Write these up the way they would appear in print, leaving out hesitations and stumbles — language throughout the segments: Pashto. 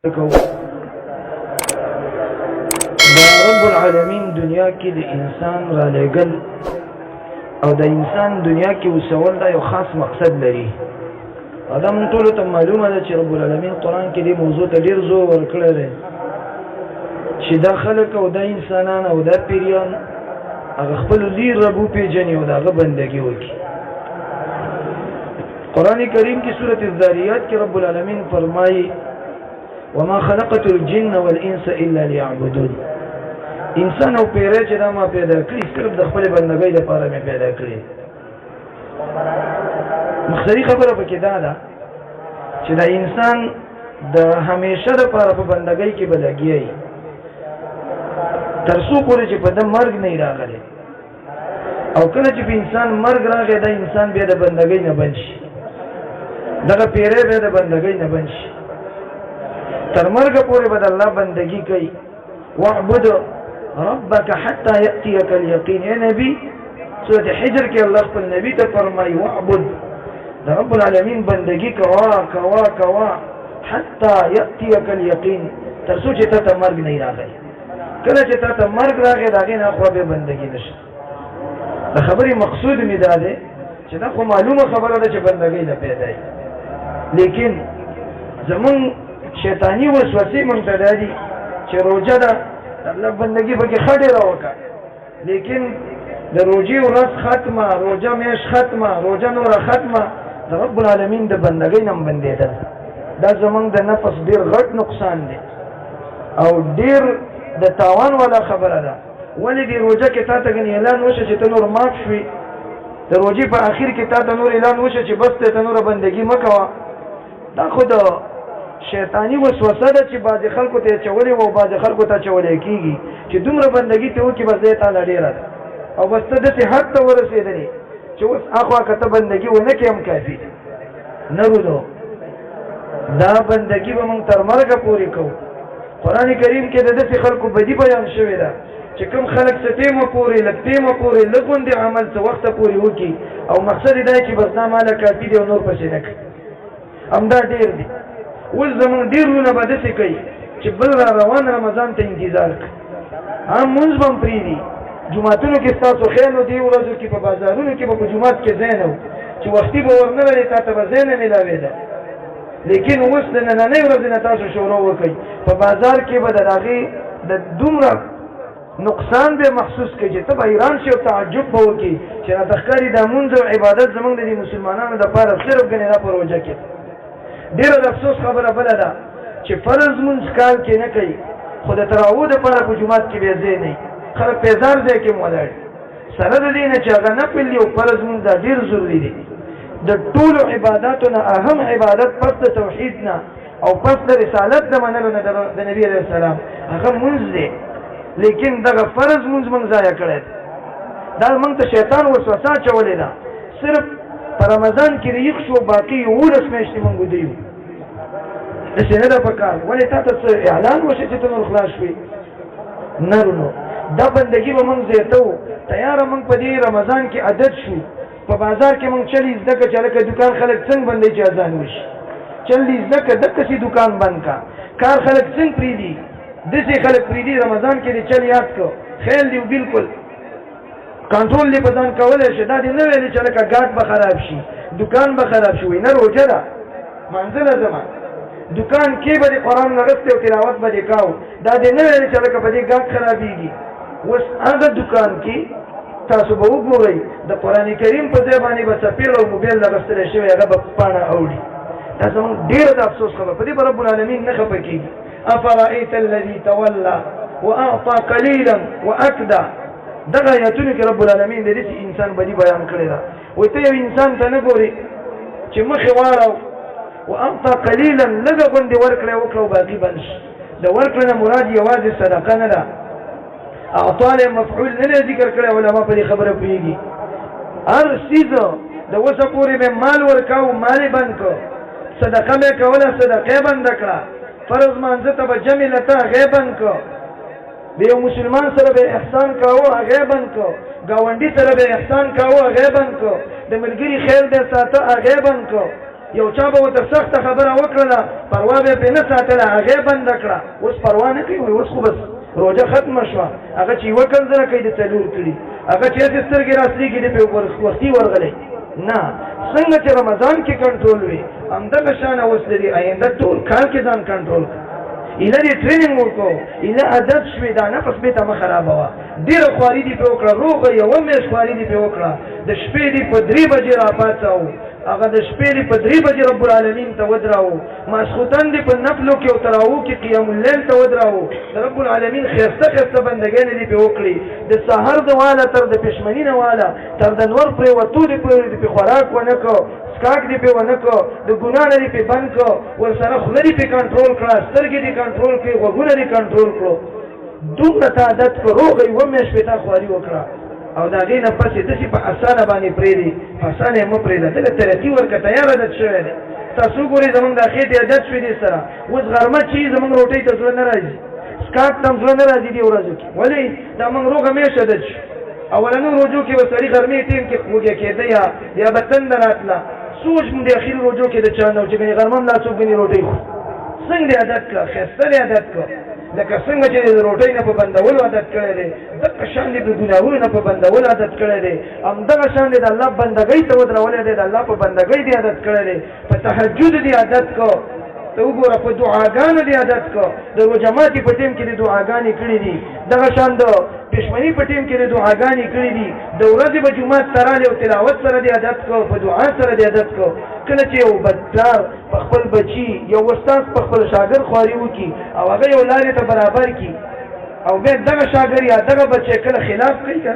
دا رب العالمین دنیا کې د انسان را لګل او د انسان دنیا کې وسول دا یو خاص مقصد لري. ادم ټول ته معلومه ده چې رب العالمین قرآن کې دې موضوع ته ډیر زور ورکړی دی چې دا خلک او دا انسانان او دا پیریان هغه خپل لوی رب وپېژني او د هغه بندګي وکړي. قرآن کریم کې سورۃ الذاریات کې رب العالمین فرمایي وما خلقت الجن والانس الا ليعبدون. انسان او پیره چې دا ما پیدا کړی صرف د خپل بندګۍ لپاره مې پیدا کړی. مخصری خبره پکې دا ده چې دا انسان د همیشه لپاره په بندګۍ کې بلګي تر څو پورې چې په د مرګ نه راغلی او کله چې په انسان مرګ راغی دا انسان بیا د بندګۍ نه بن شي، دغه پیره بیا د بندګۍ نه بن شي. تر مرګ پورې به د الله بندگی کوي. واعبد ربك حتى يأتيك اليقين. اے نبی سورۃ حجر کې الله خپل نبی ته فرمایي واعبد د رب العالمین بندگی کوا کوا کوا حتى يأتيك اليقين تر څو چې ته مرګ نه راغی. کله چې ته مرګ راغی داغه نه خو به بندگی نشي. د خبرې مقصود می دا ده چې دا خو معلومه خبره ده چې بندگی نه پیدا وي، لیکن زمون شیطانی وسوسې مونږ ته دي چې روزه ده الله بندگی پکې خډې راوکړه، لیکن د روزي ورځ ختمه، روزه میش ختمه، روزه نور ختمه، د رب العالمین د بندګۍ نم بندېدل دا زمونږ د نفس ډیر غټ نقصان دی او ډیر د تاوان والا خبره ده. ولې دی روزه کې تا ته غني اعلان وشه چې ته نور معاف شوي، د روزي په اخر کې تا ته نور اعلان وشه چې بس ته نور بندگی مکوه. دا خود شیطانی وسوسه ده چې بعض خلکو ته چولې او بعض خلکو ته چولې کیږي چې دومره بندگی ته وکي بس دې تعالی ډیره او بس ته د حد ته ورسېدلې چې اوس اخوا کته بندگی ونه کې هم کافي نه ورو. دا بندگی به موږ تر مرګه پورې کوو. قران کریم کې د دې خلکو بدی بیان شوی ده چې کوم خلک ستېمه پورې لټېمه پورې لګوندې عمل څه وخت پورې وکي او مقصد دا چې بس دا مال کافي دی او نور پسې نه کوي. همدا ډیر دی. اوس زمون ډیرونه به داسې کوي چې بل را روان رمضان ته انتظار کوي. هم مونځ به هم پرېږدي، جوماتونو کې ستاسو خیال و دې ورځو کې په بازارونو کې به په جومات کې ځای نه و چې وختي به ورنه لرې تا ته به ځای نه میلاوېده، لیکن اوس د نننۍ ورځې نه تاسو شروع وکړئ په بازار کې به د هغې د دومره نقصان به محسوس کړي چې ته به حیران شي او تعجب به وکړي چې راته ښکاري دا مونځ او عبادت زموږ د دې مسلمانانو دپاره صرف ګنې دا په روژه کې. ډیره د افسوس خبره بله ده چې فرض مونځ کال کې نه کوي خو د تراویح دپاره په جومات کې بیا ځای نه وي، خلک په هزار ځای کې ولاړ سره د دې نه چې هغه نفل دی او فرض مونځ دا ډېر ضروري دی. د ټولو عباداتو نه اهم عبادت پس د توحید نه او پس د رسالت د منلو نه د نبي علیه السلام هغه مونځ دی، لیکن دغه فرض مونځ مونږ ضایع کړی دی. دا مونږ ته شیطان وسوسه اچولې ده صرف په رمضان کې ریخ شو باقي 11 میاشتې مونږ ودرېږو. داسې نه ده پکار. ولې تا ته څه اعلان وشي چې ته نور خلاص شوې؟ نه نو دا بندګي به مونږ زیاتوو. تیاره مونږ په دې رمضان کې عادت شو په بازار کې مونږ چلي زده که چې هلکه دوکان خلک څنګه بندوي چې اذان وشي، چلي زده که دقسې دوکان بند کا، کار خلک څنګه پرېږدي داسې خلک پرېږدي. رمضان کې دې چل یاد کړو خیال دی بالکل کنټرول دې په ځان کولی شي. دا دې نه ویلې چې لکه ګاټ به خراب شي، دوکان به خراب شي. وایي نه روژه ده منزله زما دوکان کې به دې قرآن نغستی او تلاوت به دې کاو. دا دې نه ویلې چې لکه په دې ګاټ خرابېږي. اوس هغه دوکان کې تاسو به وګورئ د قرآن کریم په ځای باندې به څپېړه او موبایل لغستلی شوی هغه به پاڼه اوړي. دا زموږ ډېره د افسوس خبره. په دې به رب العالمین نه خفه کېږي. افرأیت الذي تولى واعطى قلیلا واکدى. دغه آیاتونو کې رب العالمین د دې انسان بدی بیان کړی ده. وایي ته یو انسان ته نه ګورې چې مخې واړو واعطى قلیلا لږه غوندې ورکړی وکړه او باقي بند شي. د ورکړه نه مراد یوازې صدقه نه ده، اعطاله مفعول نه ذکر کړی. علما په دې خبره پوهېږي. هر څیز د وسه پورې مې مال ورکاو مال یې بند کړ، صدقه مې کوله صدقه یې بنده کړه، فرض مانځه ته به جمع لته هغه بند کړ، د یو مسلمان سره به احسان کاوه هغه بند کړ، ګاونډي سره به احسان کاوه هغه بند کړ، د ملګري خیر به ساته هغه بند کړ، یو چا به ورته سخته خبره وکړله پروا به پرې نه ساتله هغې بنده کړه اوس پروا نه کوي اوس خو بس روژه ختمه شوه هغه چې یوه کنځله کوي د څلور کړي هغه چې هسې سترګې راسلیږي د پې وختي ورغلی نه څنګه چې رمضان کې کنټرول وي همدغه شانه اوس لري آینده ټول کال کې ځان کنټرول کړه ایله دې ټریننګ وکړو ایله عادت شوې دا نفس بې ته مه خرابوه ډېره خواري دې پرې وکړه روغه یوه میاشت خواري دې پرې وکړه د شپې دې په 3 بجې راپاڅوو هغه د شپې دې په 3 بجې رب العالمین ته ودراو ماسخوتن دې په نفلو کې او تراوو کې قیام اللیل ته ودراو د رب العالمین ښایسته ښایسته بندګانې دې پرې وکړي د سهار د واله تر د پېشمني نه واله تر د نور پرېوتو دې پورې دې پرې خوراک ونه کړو سکاک دې پې ونه کړو د ګناه نه دې پې بند کړو ورسره خوله دې پې کنټرول کړه سترګې دې کنټرول کړې غوږونه دې کنټرول کړو دومره ته عادت کړو روغه یوه میاشت پې تا خواري وکړه او د هغې نه پسې داسې په اسانه باندې پرېږدي په اسانه یې مه پرېږده دغه ترقي ورکړه تیار عادت شوی دی تاسو ګورئ زمونږ دا خېټې عادت شوې دې سره اوس غرمه چې زمونږ روټۍ ته زړه نه راځي سکاک ته هم زړه نه راځي دې ورځو کې ولې دا موږ روغه میاشت عادت شو اولنو روجو کې به سړي غرمې ټیم کې وږی کېده یا به تنده راتله سوچ مونږ د اخري روجو کې د چا نه و چې ګنې غرمه هم لا څوک ګنې روټۍ خوري څنګه دې عادت کړه ښایسته دې عادت کړه لکه څنګه چې د روټۍ نه په بندولو عادت کړی دی دغه شان دې د ګناهونو نه په بندولو عادت کړی دی همدغه شان دې د الله بندګۍ ته ودرولی دی د الله په بندګۍ دې عادت کړی دی په تهجد دې عادت کو ته وګوره په دعاګانو دې عادت کو د روژه ماتي په ټیم کې دې دعاګانې کړي دي دغه شان د پېشمني په ټیم کې دې دعاګانې کړي دي د ورځې به جومات ته راغلی او تلاوت سره دې عادت کو په دعا سره دې عادت کو کله چې یو بدپلار په خپل بچي یو استاد په خپل شاګرد خواري وکړي او هغه یو لارې ته برابر کړي او بیا دغه شاګرد یا دغه بچی کله خلاف کوي که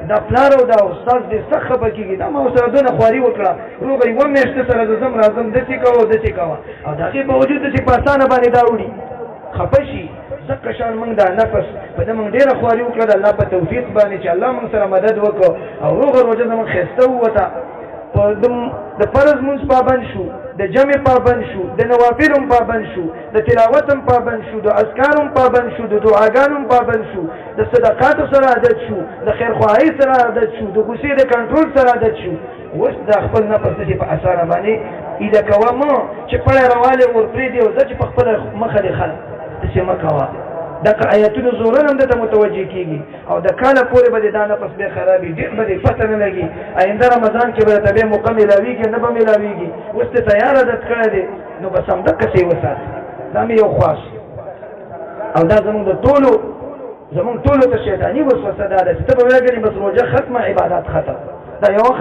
دا پلار او دا استاد دې سخت خفه کېږي دا ما ورسره دونه خواري وکړه روغه یوه میاشت سره د ځم راځم داسې کوه او داسې کوه او د هغې باوجود داسې په اسانه باندې دا وړي خفه شي ځکه شان موږ دا نفس په ده موږ ډېره خواري وکړه د الله په توفیق باندې چې الله موږ سره مدد وکړو او روغه روژه زموږ ښایسته ووته د فرض مونځ پابند شو د جمع پابند شو د نوافل هم پابند شو د تلاوت هم پابند شو د اذکار هم پابند شو د دعاګانو هم پابند شو د صدقاتو سره عادت شو د خیرخواهۍ سره عادت شو د غصې د کنټرول سره عادت شو اوس د خپل نفس داسې په اسانه باندې ایله کوه مه چې پړی روالې ورپرېږدي او زه چې په خپله مخه دې خلک داسې مه کوه دغه آیتونو زورن هم دته متوجه کېږي او د کاله پورې به دې دا نفس بیا خرابي ډېر به دې پته نه لګي آینده رمضان کې به درته بیا موقع میلاویږي نه به میلاویږي اوس دې تیار عادت کړی دی نو بس همدقسې یې وساتې دا مې یو خواست او دا زمونږ ټولو ته شیطاني وسوسه دا ده چې ته به ویل ګرې بس روژه ختمه عبادات ختم دا یوه